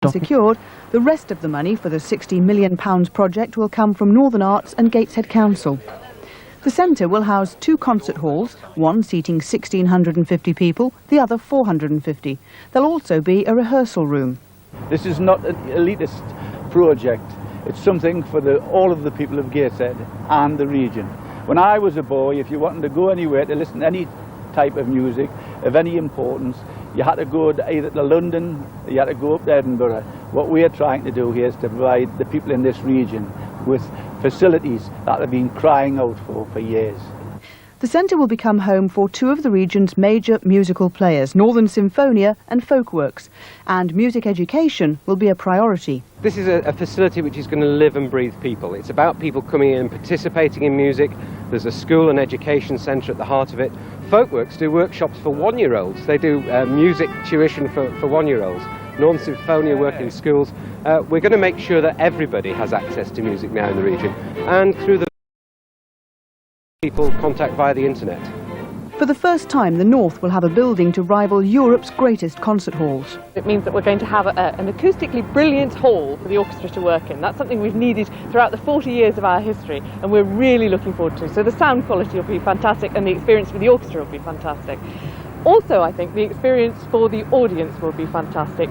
Secured, the rest of the money for the £60 million project will come from Northern Arts and Gateshead Council. The centre will house 2 concert halls, one seating 1,650 people, the other 450. There'll also be a rehearsal room. This is not an elitist project. It's something for all of the people of Gateshead and the region. When I was a boy, if you wanted to go anywhere to listen to any type of music of any importance, you had to go either to London, you had to go up to Edinburgh. What we are trying to do here is to provide the people in this region with facilities that have been crying out for years. The centre will become home for 2 of the region's major musical players, Northern Symphonia and Folkworks, and music education will be a priority. This is a facility which is going to live and breathe people. It's about people coming in and participating in music. There's a school and education centre at the heart of it. Folkworks do workshops for 1-year-olds. They do music tuition for 1-year-olds. Northern Symphonia work in schools. We're going to make sure that everybody has access to music now in the region, and through the people contact via the internet. For the first time, the North will have a building to rival Europe's greatest concert halls. It means that we're going to have an acoustically brilliant hall for the orchestra to work in. That's something we've needed throughout the 40 years of our history, and we're really looking forward to. So the sound quality will be fantastic, and the experience for the orchestra will be fantastic. Also, I think the experience for the audience will be fantastic.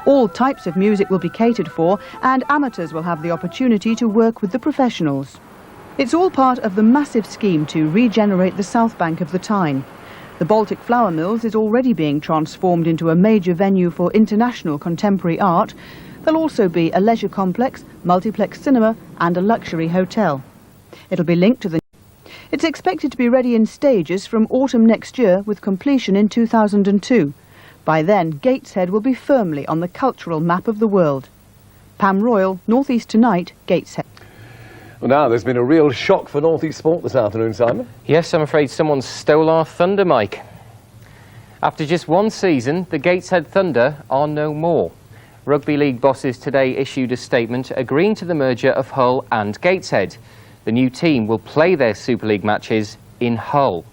All types of music will be catered for, and amateurs will have the opportunity to work with the professionals. It's all part of the massive scheme to regenerate the south bank of the Tyne. The Baltic Flour Mills is already being transformed into a major venue for international contemporary art. There'll also be a leisure complex, multiplex cinema and a luxury hotel. It'll be linked to the... It's expected to be ready in stages from autumn next year, with completion in 2002. By then, Gateshead will be firmly on the cultural map of the world. Pam Royal, North East Tonight, Gateshead. Well, now, there's been a real shock for North East Sport this afternoon, Simon. Yes, I'm afraid someone stole our thunder, Mike. After just 1 season, the Gateshead Thunder are no more. Rugby League bosses today issued a statement agreeing to the merger of Hull and Gateshead. The new team will play their Super League matches in Hull.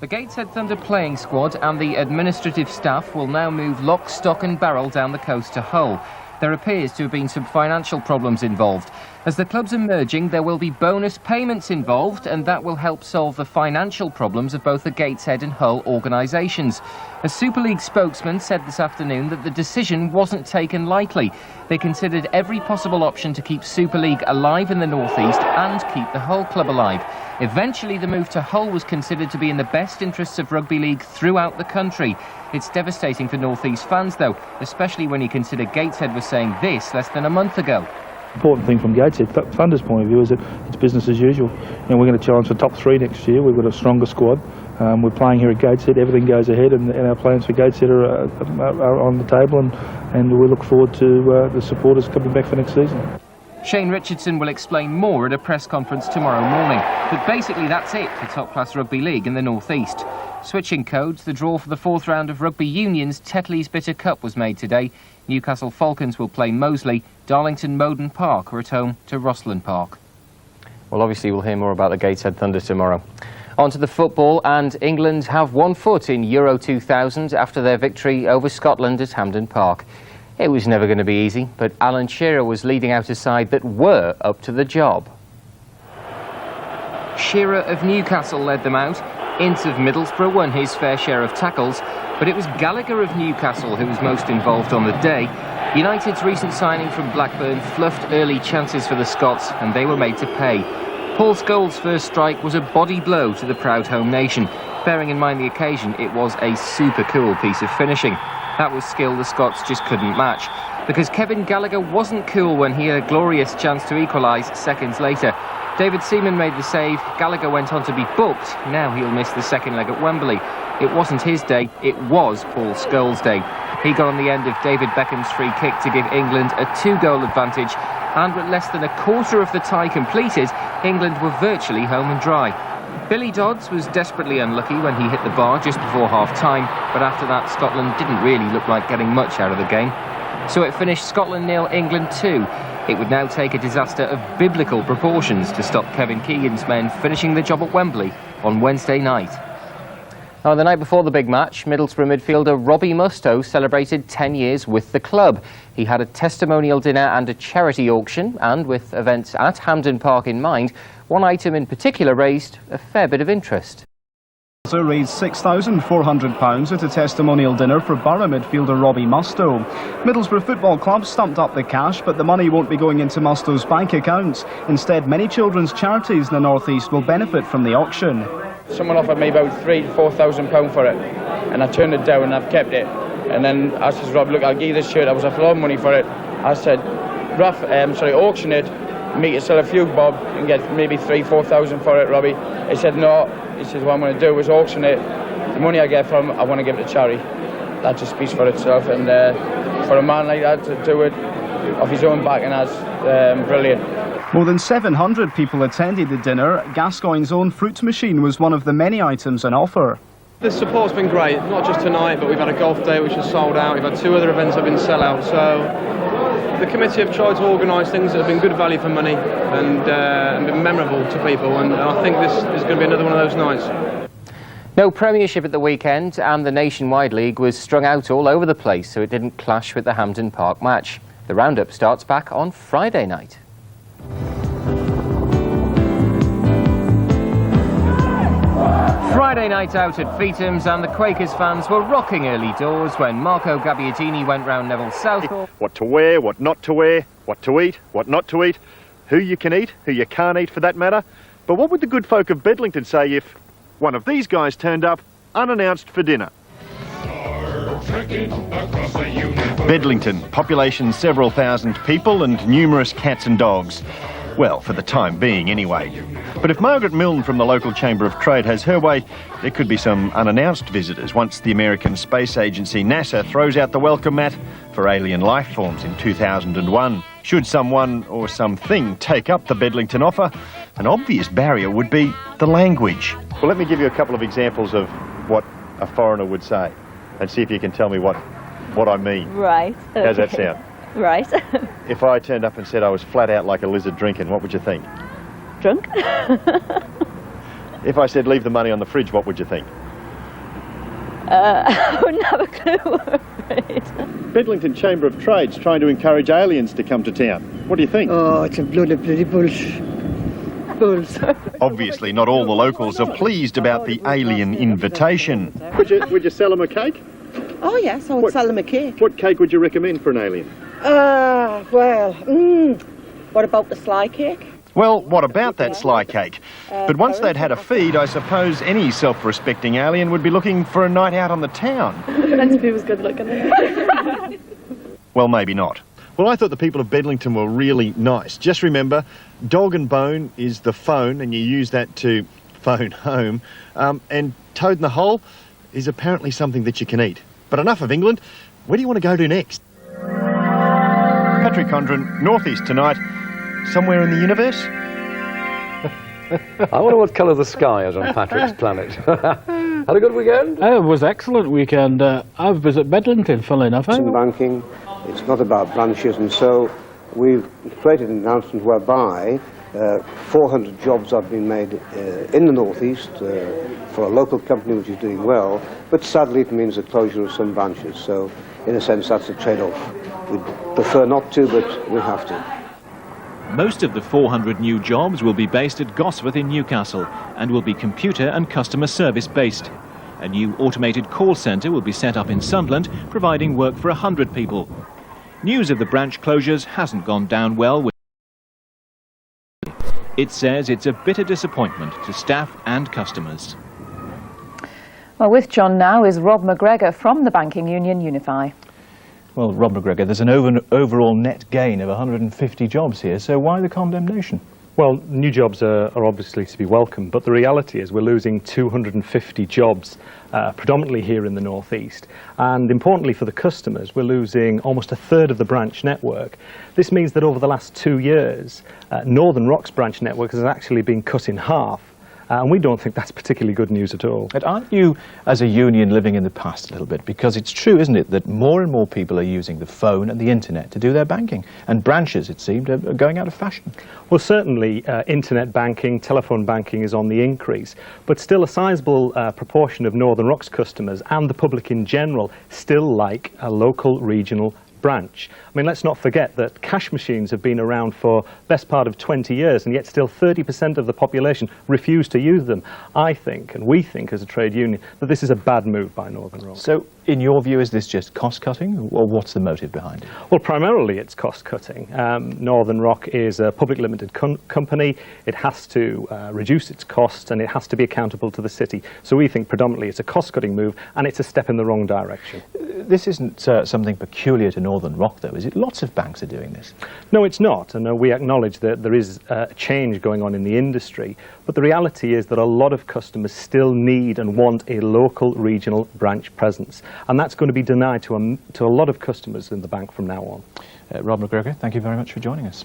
The Gateshead Thunder playing squad and the administrative staff will now move lock, stock and barrel down the coast to Hull. There appears to have been some financial problems involved. As the clubs are merging, there will be bonus payments involved, and that will help solve the financial problems of both the Gateshead and Hull organisations. A Super League spokesman said this afternoon that the decision wasn't taken lightly. They considered every possible option to keep Super League alive in the North East and keep the Hull club alive. Eventually, the move to Hull was considered to be in the best interests of Rugby League throughout the country. It's devastating for North East fans, though, especially when you consider Gateshead was saying this less than a month ago. The important thing from Gateshead Thunder's point of view is that it's business as usual. We're going to challenge the top 3 next year. We've got a stronger squad. We're playing here at Gateshead. Everything goes ahead, and our plans for Gateshead are on the table, and we look forward to the supporters coming back for next season. Shane Richardson will explain more at a press conference tomorrow morning. But basically that's it for top-class rugby league in the North East. Switching codes, the draw for the 4th round of Rugby Union's Tetley's Bitter Cup was made today. Newcastle Falcons will play Moseley. Darlington Moden Park are at home to Rosslyn Park. Well, obviously we'll hear more about the Gateshead Thunder tomorrow. On to the football, and England have 1 foot in Euro 2000 after their victory over Scotland at Hampden Park. It was never going to be easy, but Alan Shearer was leading out a side that were up to the job. Shearer of Newcastle led them out. Ince of Middlesbrough won his fair share of tackles, but it was Gallagher of Newcastle who was most involved on the day. United's recent signing from Blackburn fluffed early chances for the Scots, and they were made to pay. Paul Scholes' first strike was a body blow to the proud home nation. Bearing in mind the occasion, it was a super cool piece of finishing. That was skill the Scots just couldn't match, because Kevin Gallagher wasn't cool when he had a glorious chance to equalise seconds later. David Seaman made the save. Gallagher went on to be booked. Now he'll miss the second leg at Wembley. It wasn't his day, it was Paul Scholes' day. He got on the end of David Beckham's free kick to give England a 2-goal advantage, and with less than a quarter of the tie completed, England were virtually home and dry. Billy Dodds was desperately unlucky when he hit the bar just before half-time, but after that Scotland didn't really look like getting much out of the game. So it finished Scotland 0, England 2. It would now take a disaster of biblical proportions to stop Kevin Keegan's men finishing the job at Wembley on Wednesday night. Oh, the night before the big match, Middlesbrough midfielder Robbie Mustoe celebrated 10 years with the club. He had a testimonial dinner and a charity auction, and with events at Hampden Park in mind, one item in particular raised a fair bit of interest. Also raised £6,400 at a testimonial dinner for Borough midfielder Robbie Mustoe. Middlesbrough Football Club stumped up the cash, but the money won't be going into Mustoe's bank accounts. Instead, many children's charities in the North East will benefit from the auction. Someone offered me about £3,000 to £4,000 for it, and I turned it down and I've kept it. And then I said, Rob, look, I'll give you this shirt. I was after a lot of money for it. I said, auction it, make it sell a few bob and get maybe £3,000 to £4,000 for it, Robbie. He said, no. He says, what I'm going to do is auction it. The money I get from it, I want to give it to charity. That just speaks for itself. And for a man like that to do it off his own back, and that's brilliant. More than 700 people attended the dinner. Gascoigne's own fruit machine was one of the many items on offer. The support's been great, not just tonight, but we've had a golf day which has sold out. We've had 2 other events that have been sell-out. So the committee have tried to organise things that have been good value for money and been memorable to people, and I think this is going to be another one of those nights. No Premiership at the weekend, and the Nationwide League was strung out all over the place, so it didn't clash with the Hampden Park match. The roundup starts back on Friday night. Friday night out at Feetham's, and the Quakers fans were rocking early doors when Marco Gabbiadini went round Neville Southall. What to wear, what not to wear, what to eat, what not to eat, who you can eat, who you can't eat for that matter. But what would the good folk of Bedlington say if one of these guys turned up unannounced for dinner? Bedlington, population several thousand people and numerous cats and dogs. Well, for the time being anyway. But if Margaret Milne from the local Chamber of Trade has her way, there could be some unannounced visitors once the American Space Agency NASA throws out the welcome mat for alien life forms in 2001. Should someone or something take up the Bedlington offer, an obvious barrier would be the language. Well, let me give you a couple of examples of what a foreigner would say and see if you can tell me what I mean. Right. Okay. How's that sound? Right. If I turned up and said I was flat out like a lizard drinking, what would you think? Drunk? If I said leave the money on the fridge, what would you think? I wouldn't have a clue. Right. Bedlington Chamber of Trade's trying to encourage aliens to come to town. What do you think? Oh, it's a bloody bulls. Obviously, not all the locals are pleased about the alien invitation. Would you sell them a cake? Oh, yes, I would sell them a cake. What cake would you recommend for an alien? What about the sly cake? Well, what about that sly cake? But once they'd had a feed, I suppose any self-respecting alien would be looking for a night out on the town. Depends if he was good looking. Well, maybe not. Well, I thought the people of Bedlington were really nice. Just remember, dog and bone is the phone, and you use that to phone home. And toad in the hole is apparently something that you can eat. But enough of England. Where do you want to go to next? Patrick Condren, North East Tonight. Somewhere in the universe? I wonder what colour the sky is on Patrick's planet. Had a good weekend? It was an excellent weekend. I was at Bedlington, funnily enough. In banking, it's not about branches, and so we've created an announcement whereby 400 jobs are being made in the North East for a local company which is doing well, but sadly it means the closure of some branches. So in a sense that's a trade-off. We'd prefer not to, but we have to. Most of the 400 new jobs will be based at Gosforth in Newcastle and will be computer and customer service based. A new automated call centre will be set up in Sunderland, providing work for 100 people. News of the branch closures hasn't gone down well with. It says it's a bitter disappointment to staff and customers. Well, with John now is Rob McGregor from the banking union Unify. Well, Rob McGregor, there's an overall net gain of 150 jobs here, so why the condemnation? Well, new jobs are obviously to be welcome, but the reality is we're losing 250 jobs, predominantly here in the North East. And importantly for the customers, we're losing almost a third of the branch network. This means that over the last 2 years, Northern Rock's branch network has actually been cut in half. and we don't think that's particularly good news at all. But aren't you, as a union, living in the past a little bit? Because it's true, isn't it, that more and more people are using the phone and the internet to do their banking, and branches, it seemed, are going out of fashion. Well, certainly internet banking, telephone banking is on the increase, but still a sizable proportion of Northern Rock's customers and the public in general still like a local regional branch. I mean, let's not forget that cash machines have been around for best part of 20 years, and yet still 30% of the population refuse to use them. I think, and we think as a trade union, that this is a bad move by Northern Rock. So, in your view, is this just cost-cutting, or what's the motive behind it? Well, primarily it's cost-cutting. Northern Rock is a public limited company. It has to reduce its costs, and it has to be accountable to the city. So we think predominantly it's a cost-cutting move, and it's a step in the wrong direction. This isn't something peculiar to Northern Rock, though, is it? Lots of banks are doing this. No, it's not, and we acknowledge that there is a change going on in the industry, but the reality is that a lot of customers still need and want a local regional branch presence, and that's going to be denied to a lot of customers in the bank from now on. Rob McGregor, thank you very much for joining us.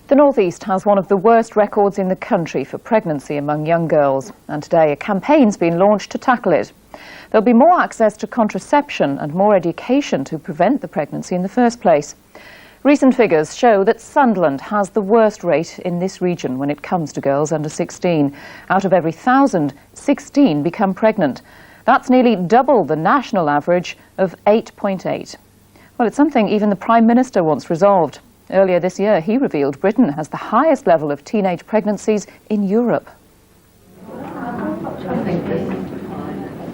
The North East has one of the worst records in the country for pregnancy among young girls, and today a campaign's been launched to tackle it. There'll be more access to contraception and more education to prevent the pregnancy in the first place. Recent figures show that Sunderland has the worst rate in this region when it comes to girls under 16. Out of every 1,000, 16 become pregnant. That's nearly double the national average of 8.8. Well, it's something even the Prime Minister wants resolved. Earlier this year, he revealed Britain has the highest level of teenage pregnancies in Europe.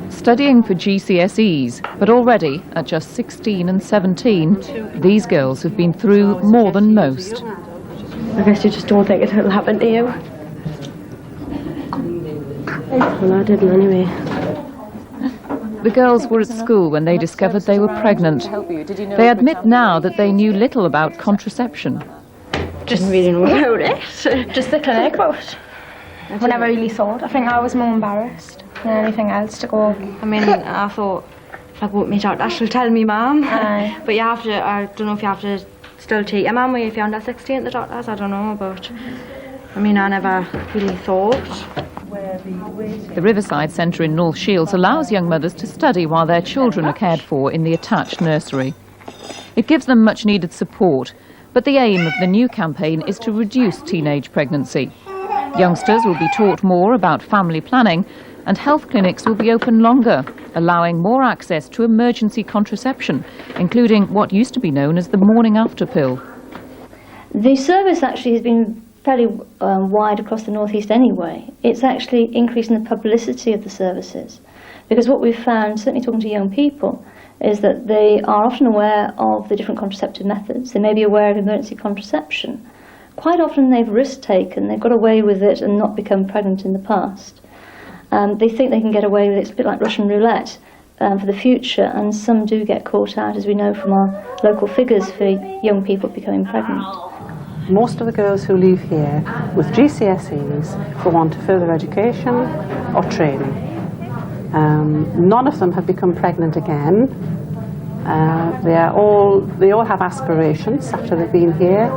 Studying for GCSEs, but already at just 16 and 17, these girls have been through more than most. I guess you just don't think it'll happen to you. Well, I didn't anyway. The girls were at school when they discovered they were pregnant. They admit now that they knew little about contraception. Just really know about it. Just the clinic, but I never really thought. I think I was more embarrassed than anything else to go. I mean, I thought if I go to my doctor, she'll tell me, Mum. But you have to, I don't know if you have to still take your mum if you're under 16 at the doctors, I don't know, but I mean, I never really thought. The Riverside Centre in North Shields allows young mothers to study while their children are cared for in the attached nursery. It gives them much needed support, but the aim of the new campaign is to reduce teenage pregnancy. Youngsters will be taught more about family planning, and health clinics will be open longer, allowing more access to emergency contraception, including what used to be known as the morning after pill. The service actually has been fairly wide across the North East anyway. It's actually increasing the publicity of the services, because what we've found, certainly talking to young people, is that they are often aware of the different contraceptive methods. They may be aware of emergency contraception. Quite often they've risk taken, they've got away with it and not become pregnant in the past. They think they can get away with it. It's a bit like Russian roulette for the future, and some do get caught out, as we know from our local figures, for young people becoming pregnant. Most of the girls who leave here with GCSEs go on to further education or training. None of them have become pregnant again. They all have aspirations after they've been here,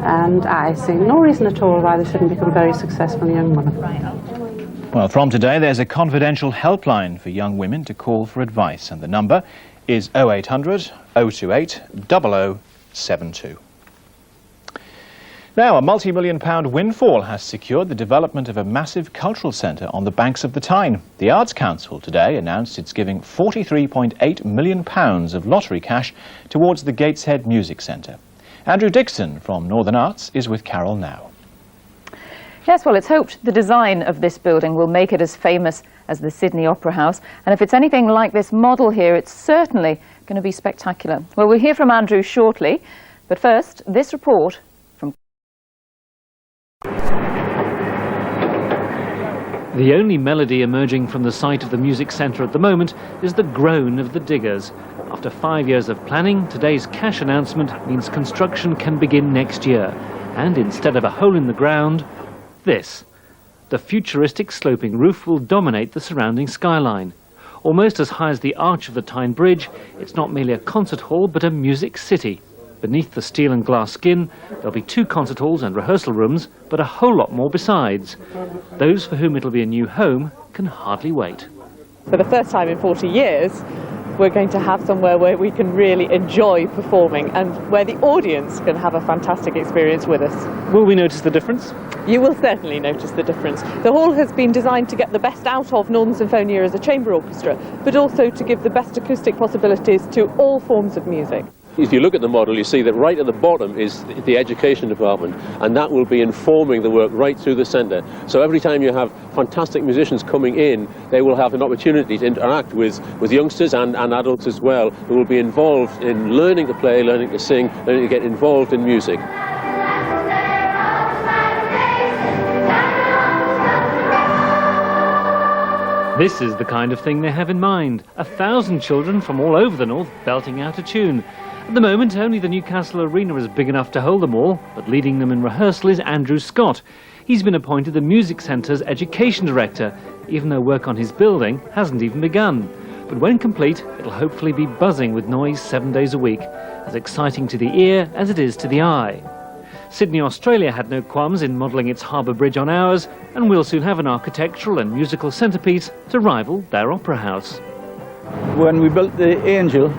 and I see no reason at all why they shouldn't become very successful young women. Well, from today, there's a confidential helpline for young women to call for advice, and the number is 0800 028 0072. Now, a multi-million-pound windfall has secured the development of a massive cultural centre on the banks of the Tyne. The Arts Council today announced it's giving £43.8 million of lottery cash towards the Gateshead Music Centre. Andrew Dixon from Northern Arts is with Carol now. Yes, well, it's hoped the design of this building will make it as famous as the Sydney Opera House. And if it's anything like this model here, it's certainly going to be spectacular. Well, we'll hear from Andrew shortly. But first, this report from... The only melody emerging from the site of the music centre at the moment is the groan of the diggers. After 5 years of planning, today's cash announcement means construction can begin next year. And instead of a hole in the ground, this. The futuristic sloping roof will dominate the surrounding skyline. Almost as high as the arch of the Tyne Bridge, it's not merely a concert hall but a music city. Beneath the steel and glass skin, there'll be 2 concert halls and rehearsal rooms, but a whole lot more besides. Those for whom it'll be a new home can hardly wait. For the first time in 40 years, we're going to have somewhere where we can really enjoy performing and where the audience can have a fantastic experience with us. Will we notice the difference? You will certainly notice the difference. The hall has been designed to get the best out of Northern Symphonia as a chamber orchestra, but also to give the best acoustic possibilities to all forms of music. If you look at the model, you see that right at the bottom is the education department, and that will be informing the work right through the centre. So every time you have fantastic musicians coming in, they will have an opportunity to interact with youngsters and adults as well, who will be involved in learning to play, learning to sing, learning to get involved in music. This is the kind of thing they have in mind. 1,000 children from all over the north belting out a tune. At the moment, only the Newcastle Arena is big enough to hold them all, but leading them in rehearsal is Andrew Scott. He's been appointed the Music Centre's Education Director, even though work on his building hasn't even begun. But when complete, it'll hopefully be buzzing with noise 7 days a week, as exciting to the ear as it is to the eye. Sydney, Australia had no qualms in modelling its harbour bridge on ours, and we'll soon have an architectural and musical centrepiece to rival their opera house. When we built the Angel,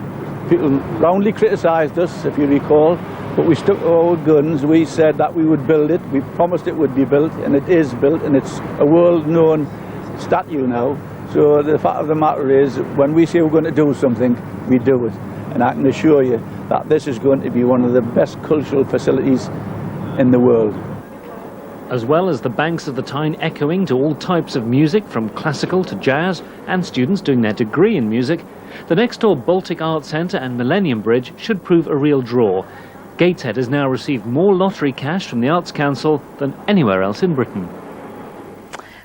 people roundly criticised us, if you recall, but we stuck to our guns. We said that we would build it, we promised it would be built, and it is built, and it's a world-known statue now. So the fact of the matter is, when we say we're going to do something, we do it. And I can assure you that this is going to be one of the best cultural facilities in the world. As well as the banks of the Tyne echoing to all types of music, from classical to jazz, and students doing their degree in music, the next door Baltic Arts Centre and Millennium Bridge should prove a real draw. Gateshead has now received more lottery cash from the Arts Council than anywhere else in Britain.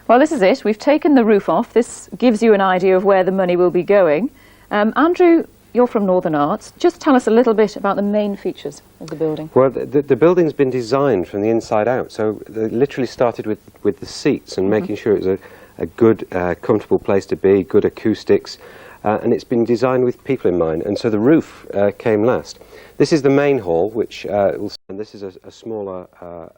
Well, this is it. We've taken the roof off. This gives you an idea of where the money will be going. Andrew, you're from Northern Arts. Just tell us a little bit about the main features of the building. Well, the building's been designed from the inside out, so they literally started with the seats and making sure it was a good, comfortable place to be, good acoustics, and it's been designed with people in mind, and so the roof came last. This is the main hall, which and this is a smaller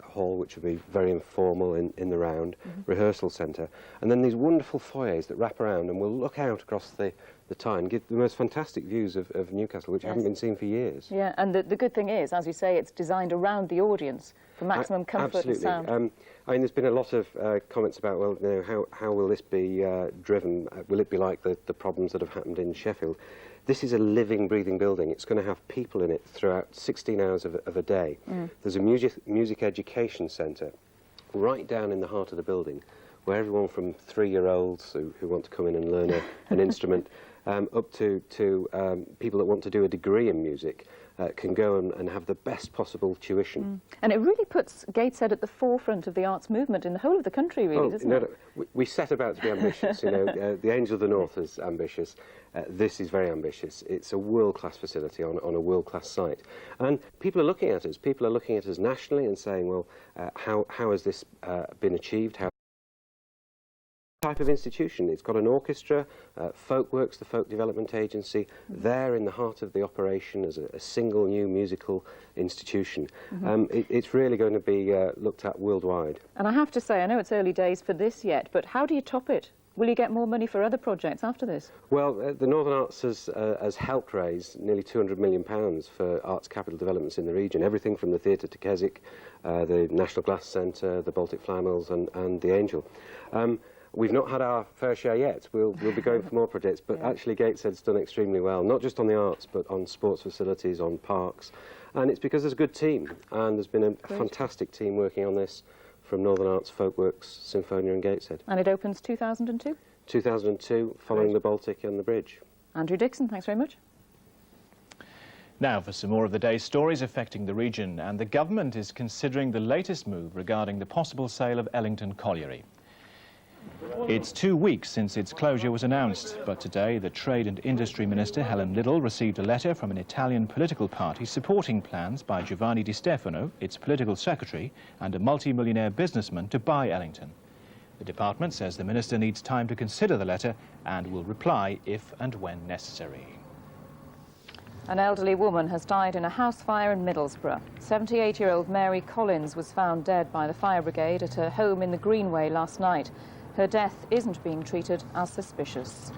hall, which will be very informal in the round, rehearsal centre, and then these wonderful foyers that wrap around and will look out across the Tyne, give the most fantastic views of Newcastle, which haven't been seen for years. Yeah, and the good thing is, as you say, it's designed around the audience for maximum comfort and sound. I mean, there's been a lot of comments about, well, you know, how will this be driven? Will it be like the problems that have happened in Sheffield? This is a living, breathing building. It's going to have people in it throughout 16 hours of a day. There's a music education centre right down in the heart of the building, where everyone from 3-year-olds who want to come in and learn an instrument, up to people that want to do a degree in music, can go and have the best possible tuition. And it really puts Gateshead at the forefront of the arts movement in the whole of the country, really, doesn't it? We set about to be ambitious. You know, the Angel of the North is ambitious. This is very ambitious. It's a world-class facility on a world-class site. And people are looking at us. People are looking at us nationally and saying, well, how has this been achieved? How type of institution? It's got an orchestra, Folkworks, the folk development agency, there in the heart of the operation as a single new musical institution. It's really going to be looked at worldwide. And I have to say, I know it's early days for this yet, but how do you top it? Will you get more money for other projects after this? Well, the Northern Arts has helped raise nearly £200 million for arts capital developments in the region, everything from the Theatre to Keswick, the National Glass Centre, the Baltic Flower Mills and the Angel. We've not had our fair share yet. We'll be going for more projects, but actually Gateshead's done extremely well, not just on the arts, but on sports facilities, on parks. And it's because there's a good team, and there's been a fantastic team working on this from Northern Arts, Folkworks, Symphonia and Gateshead. And it opens 2002? 2002, following the Baltic and the bridge. Andrew Dixon, thanks very much. Now for some more of the day's stories affecting the region, and the government is considering the latest move regarding the possible sale of Ellington Colliery. It's 2 weeks since its closure was announced, but today the Trade and Industry Minister, Helen Liddle, received a letter from an Italian political party supporting plans by Giovanni Di Stefano, its political secretary, and a multi-millionaire businessman to buy Ellington. The department says the minister needs time to consider the letter and will reply if and when necessary. An elderly woman has died in a house fire in Middlesbrough. 78-year-old Mary Collins was found dead by the fire brigade at her home in the Greenway last night. Her death isn't being treated as suspicious.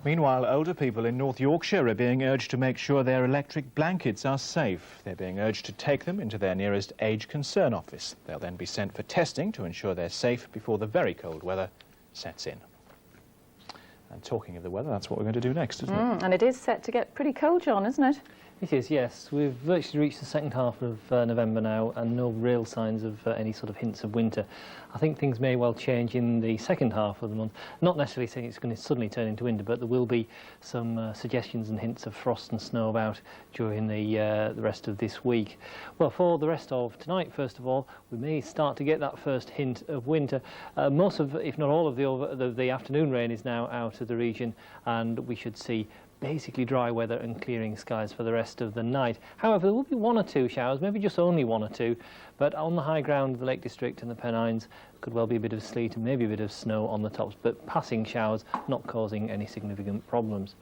Meanwhile, older people in North Yorkshire are being urged to make sure their electric blankets are safe. They're being urged to take them into their nearest age concern office. They'll then be sent for testing to ensure they're safe before the very cold weather sets in. And talking of the weather, that's what we're going to do next, isn't it? And it is set to get pretty cold, John, isn't it? It is, yes. We've virtually reached the second half of November now, and no real signs of any sort of hints of winter. I think things may well change in the second half of the month. Not necessarily saying it's going to suddenly turn into winter, but there will be some suggestions and hints of frost and snow about during the rest of this week. Well, for the rest of tonight, first of all, we may start to get that first hint of winter. Most of, if not all of the afternoon rain is now out of the region, and we should see basically dry weather and clearing skies for the rest of the night. However, there will be one or two showers, maybe just only one or two, but on the high ground of the Lake District and the Pennines could well be a bit of sleet and maybe a bit of snow on the tops, but passing showers, not causing any significant problems.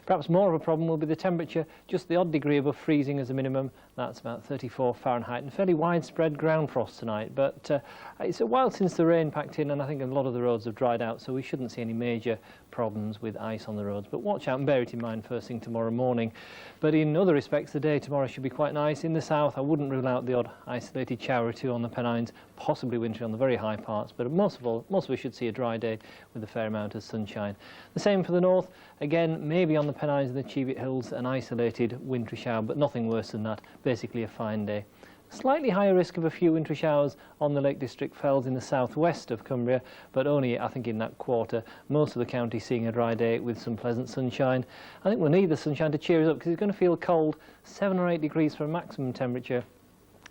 Perhaps more of a problem will be the temperature, just the odd degree above freezing as a minimum. That's about 34 Fahrenheit, and fairly widespread ground frost tonight. But it's a while since the rain packed in, and I think a lot of the roads have dried out, so we shouldn't see any major problems with ice on the roads. But watch out and bear it in mind first thing tomorrow morning. But in other respects, the day tomorrow should be quite nice. In the south, I wouldn't rule out the odd isolated shower or two on the Pennines, possibly wintry on the very high parts, but most of us should see a dry day with a fair amount of sunshine. The same for the north. Again, maybe on the Pennines and the Cheviot Hills, an isolated wintry shower, but nothing worse than that. Basically a fine day. Slightly higher risk of a few wintry showers on the Lake District fells in the southwest of Cumbria, but only, I think, in that quarter. Most of the county seeing a dry day with some pleasant sunshine. I think we'll need the sunshine to cheer us up because it's going to feel cold, 7 or 8 degrees for a maximum temperature.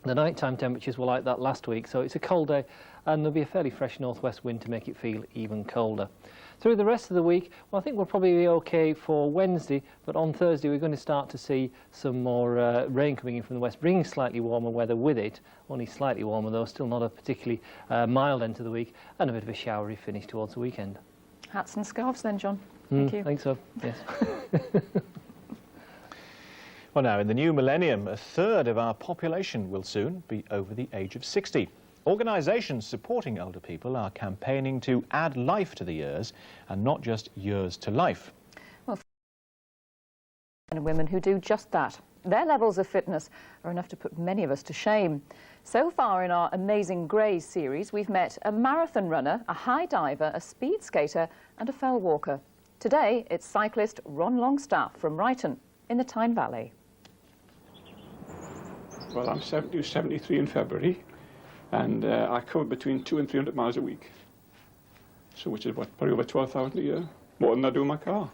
The nighttime temperatures were like that last week, so it's a cold day, and there'll be a fairly fresh northwest wind to make it feel even colder. Through the rest of the week, well, I think we'll probably be okay for Wednesday, but on Thursday we're going to start to see some more rain coming in from the west, bringing slightly warmer weather with it. Only slightly warmer though, still not a particularly mild end to the week, and a bit of a showery finish towards the weekend. Hats and scarves then, John. Thank you. I think so, yes. Well, now, in the new millennium, a third of our population will soon be over the age of 60. Organisations supporting older people are campaigning to add life to the years and not just years to life. Well, and women who do just that. Their levels of fitness are enough to put many of us to shame. So far in our Amazing Greys series, we've met a marathon runner, a high diver, a speed skater and a fell walker. Today, it's cyclist Ron Longstaff from Ryton in the Tyne Valley. Well, I'm 73 in February, and I cover between 200 and 300 miles a week. So, which is what, probably over 12,000 a year, more than I do in my car.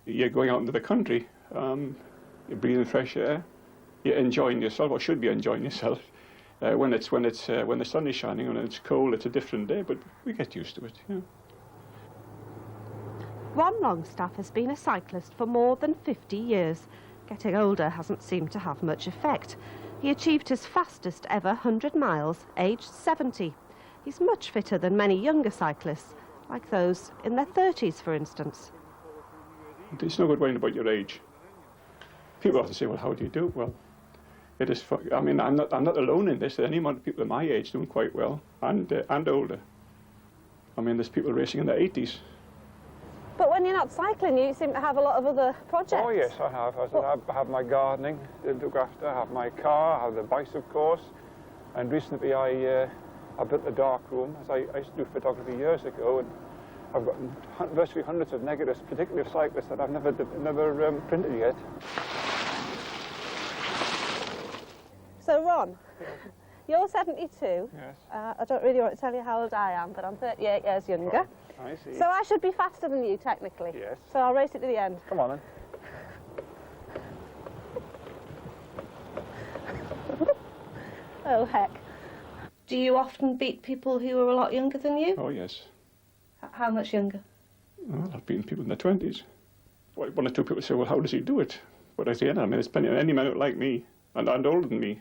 You're going out into the country, you're breathing fresh air, you're enjoying yourself, or should be enjoying yourself. When the sun is shining and it's cold, it's a different day, but we get used to it. You know. Ron Longstaff has been a cyclist for more than 50 years. Getting older hasn't seemed to have much effect. He achieved his fastest ever 100 miles, aged 70. He's much fitter than many younger cyclists, like those in their 30s, for instance. It's no good worrying about your age. People often say, well, how do you do it? Well, it is, I mean, I'm not alone in this. There are any amount of people at my age doing quite well, and older. I mean, there's people racing in their 80s. But when you're not cycling, you seem to have a lot of other projects. Oh yes, I have. I have my gardening to look after, I have my car, I have the bikes of course, and recently I built a dark room, as I used to do photography years ago, and I've got virtually hundreds of negatives, particularly of cyclists that I've never printed yet. So Ron, you're 72. Yes. I don't really want to tell you how old I am, but I'm 38 years younger. Right. I see. So I should be faster than you, technically. Yes. So I'll race it to the end. Come on then. Oh, heck. Do you often beat people who are a lot younger than you? Oh, yes. How much younger? Well, I've beaten people in their 20s. One or two people say, well, how does he do it? But I say, I mean, there's plenty of any man like me, and older than me.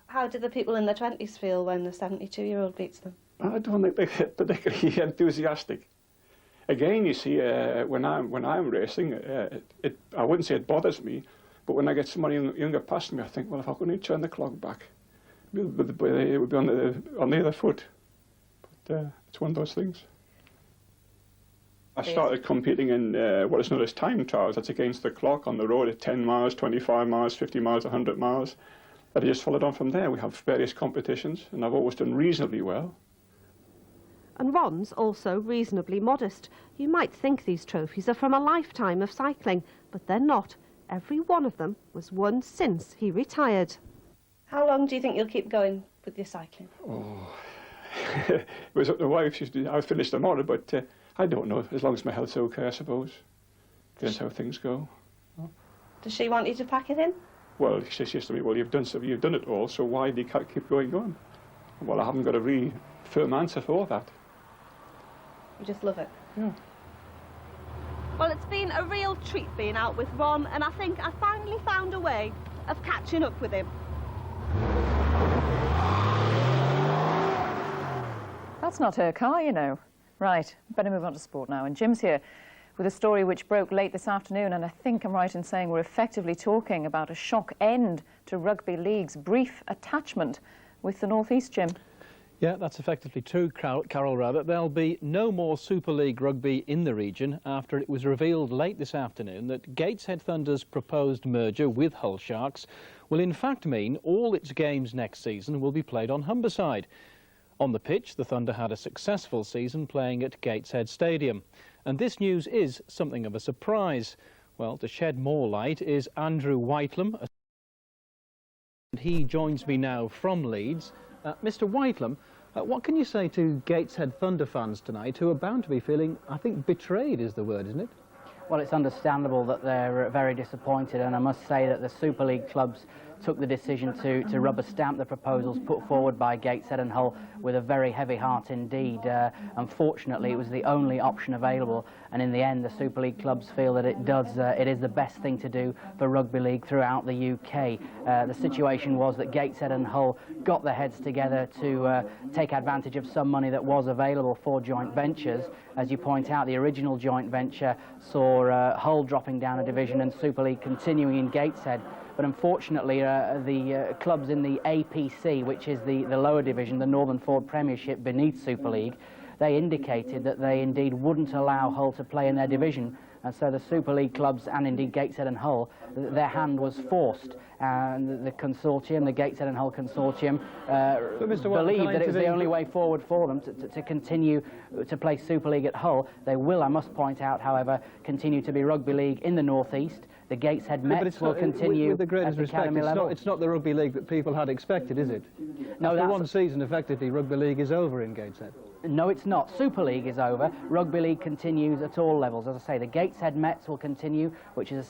How do the people in their 20s feel when the 72-year-old beats them? I don't think they're particularly enthusiastic. again, you see, when I'm racing, I wouldn't say it bothers me, but when I get somebody younger past me, I think, well, if I could only turn the clock back, it would be on the other foot. But it's one of those things. I started competing in what is known as time trials. That's against the clock on the road at 10 miles, 25 miles, 50 miles, 100 miles. But I just followed on from there. We have various competitions, and I've always done reasonably well. And Ron's also reasonably modest. You might think these trophies are from a lifetime of cycling, but they're not. Every one of them was won since he retired. How long do you think you'll keep going with your cycling? Oh, it was up to the wife. I'll finish tomorrow, but I don't know. As long as my health's okay, I suppose. That's how things go. Does she want you to pack it in? Well, she says to me, well, you've done it all, so why do you keep going on? Well, I haven't got a really firm answer for that. You just love it? Yeah. Well, it's been a real treat being out with Ron, and I think I finally found a way of catching up with him. That's not her car, you know. Right, better move on to sport now. And Jim's here with a story which broke late this afternoon, and I think I'm right in saying we're effectively talking about a shock end to Rugby League's brief attachment with the North East, Jim. Yeah, that's effectively true, Carol, rather. There'll be no more Super League rugby in the region after it was revealed late this afternoon that Gateshead Thunder's proposed merger with Hull Sharks will in fact mean all its games next season will be played on Humberside. On the pitch, the Thunder had a successful season playing at Gateshead Stadium. And this news is something of a surprise. Well, to shed more light is Andrew Whitelam. He joins me now from Leeds. Mr. Whitelam, what can you say to Gateshead Thunder fans tonight who are bound to be feeling, I think, betrayed is the word, isn't it? Well, it's understandable that they're very disappointed, and I must say that the Super League clubs took the decision to rubber stamp the proposals put forward by Gateshead and Hull with a very heavy heart indeed. Unfortunately, it was the only option available, and in the end the Super League clubs feel that it is the best thing to do for rugby league throughout the UK. The situation was that Gateshead and Hull got their heads together to take advantage of some money that was available for joint ventures. As you point out, the original joint venture saw Hull dropping down a division and Super League continuing in Gateshead. But unfortunately, the clubs in the APC, which is the lower division, the Northern Ford Premiership beneath Super League, they indicated that they indeed wouldn't allow Hull to play in their division. And so the Super League clubs, and indeed Gateshead and Hull, their hand was forced. And the consortium, the Gateshead and Hull consortium, believe that it's the only way forward for them to continue to play Super League at Hull. They will, I must point out, however, continue to be rugby league in the North East. The Gateshead Mets will continue with the greatest at the respect, academy level. it's not the rugby league that people had expected, is it? No, After that's one season, effectively, rugby league is over in Gateshead. No, it's not. Super League is over. Rugby League continues at all levels. As I say, the Gateshead Mets will continue, which is a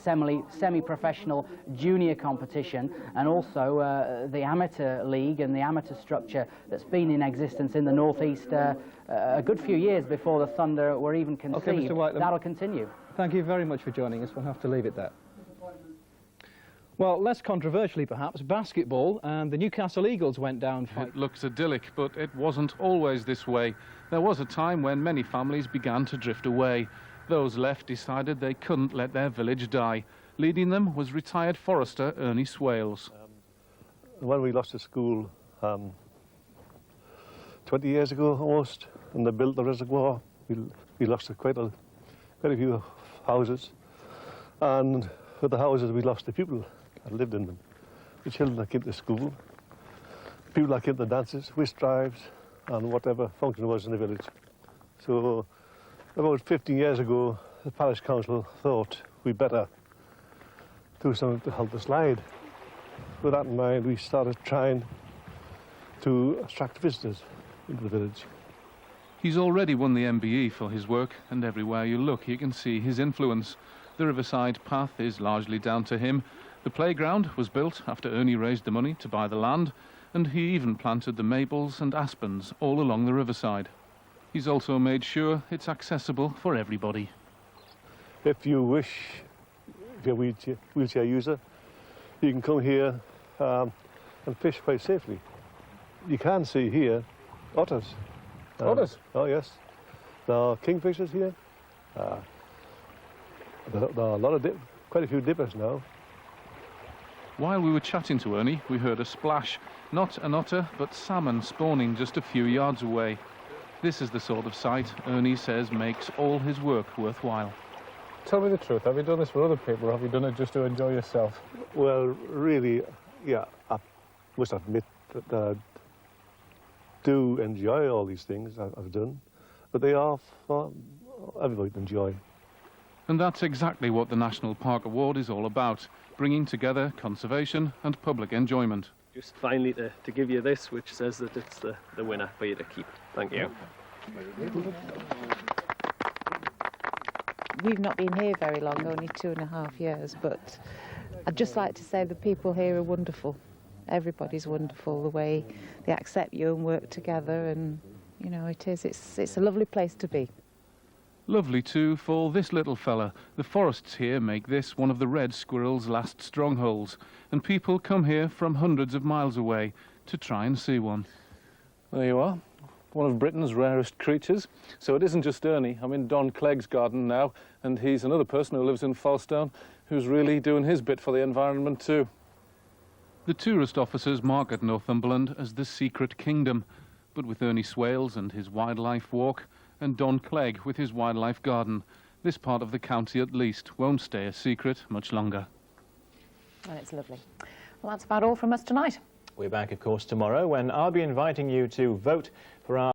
semi-professional junior competition, and also the amateur league and the amateur structure that's been in existence in the North East a good few years before the Thunder were even conceived. Okay, Mr. Whitelam, that'll continue. Thank you very much for joining us. We'll have to leave it there. Well, less controversially perhaps, basketball, and the Newcastle Eagles went down. It looks idyllic, but it wasn't always this way. There was a time when many families began to drift away. Those left decided they couldn't let their village die. Leading them was retired forester Ernie Swales. When we lost the school 20 years ago almost, and they built the reservoir, we lost quite a few houses, and with the houses we lost the people that lived in them, the children that came to school, people that came to dances, whist drives, and whatever function was in the village. So about 15 years ago, the parish council thought we'd better do something to help the slide. With that in mind, we started trying to attract visitors into the village. He's already won the MBE for his work, and everywhere you look you can see his influence. The Riverside Path is largely down to him. The playground was built after Ernie raised the money to buy the land, and he even planted the maples and aspens all along the riverside. He's also made sure it's accessible for everybody. If you wish, if you're a wheelchair user, you can come here and fish quite safely. You can see here otters. Otters? Oh yes. There are kingfishers here, There are a lot of quite a few dippers now. While we were chatting to Ernie, we heard a splash. Not an otter, but salmon spawning just a few yards away. This is the sort of sight Ernie says makes all his work worthwhile. Tell me the truth, have you done this for other people or have you done it just to enjoy yourself? Well, really, yeah, I must admit that I do enjoy all these things I've done, but they are for everybody to enjoy. And that's exactly what the National Park Award is all about, bringing together conservation and public enjoyment. Just finally to give you this, which says that it's the winner for you to keep. Thank you. We've not been here very long, only 2.5 years, but I'd just like to say the people here are wonderful. Everybody's wonderful, the way they accept you and work together, and you know, it's a lovely place to be. Lovely too for this little fella. The forests here make this one of the red squirrel's last strongholds, and people come here from hundreds of miles away to try and see one. There you are, one of Britain's rarest creatures. So it isn't just Ernie. I'm in Don Clegg's garden now, and he's another person who lives in Falstone who's really doing his bit for the environment too. The tourist officers market Northumberland as the secret kingdom, but with Ernie Swales and his wildlife walk, and Don Clegg with his wildlife garden, this part of the county at least won't stay a secret much longer. Well, it's lovely. Well, that's about all from us tonight. We're back, of course, tomorrow when I'll be inviting you to vote for our